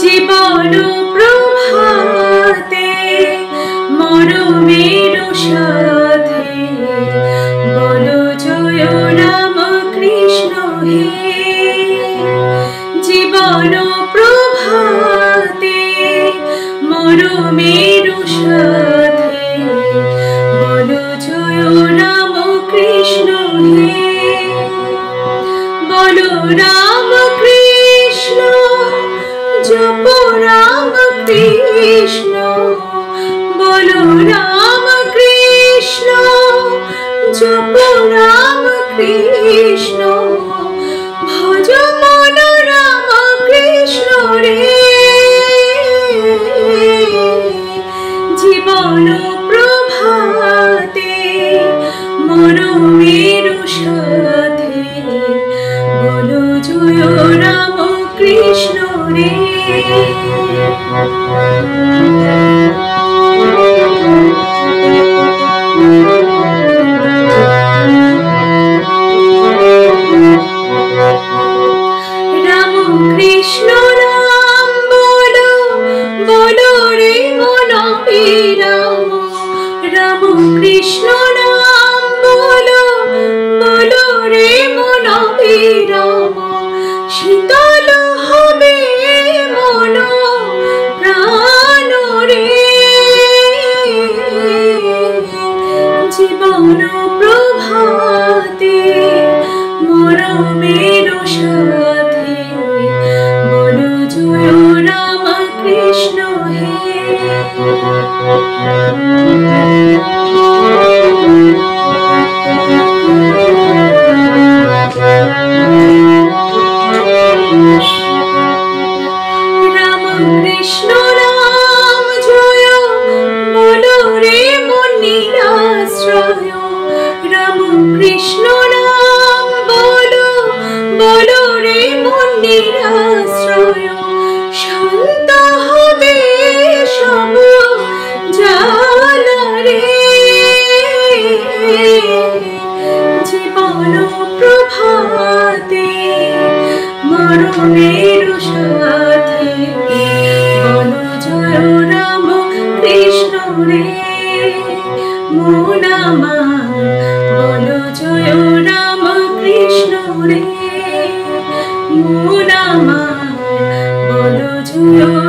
জীবন প্রভাতে মরমের সাথে বলো জয় রাম কৃষ্ণ হে। জীবন প্রভাতে মরমের সাথে বলো জয় রাম কৃষ্ণ হে। বলো রাম কৃষ্ণ জপ রাম কৃষ্ণ, বলো রাম কৃষ্ণ জপ রাম কৃষ্ণ। ভজ মন রাম কৃষ্ণ রে। জীবন প্রভাতে মরমের সাথে বলো জয় রাম কৃষ্ণ রে। রাম কৃষ্ণ নাম বলো, বলো রে মন বিরাম। রাম কৃষ্ণ নাম বলো, বলো রে মন বিরাম। শীতল হবে মন প্রাণ রে। জীবন প্রভাতে মরমের সাথে বলো জয় রাম কৃষ্ণ হে। রাম কৃষ্ণ নাম জয় বলো রে মন নিরাশ্রয়। রাম কৃষ্ণ নাম বলো, বলো রে মন নিরাশ্রয়। শান্ত হবে সব জ্বালা রে। জীবন প্রভাতে মরমের সাথে বলো জয় রাম কৃষ্ণ রে। মন আমার বলো জয় রাম কৃষ্ণ রে। মন আমার বলো জয়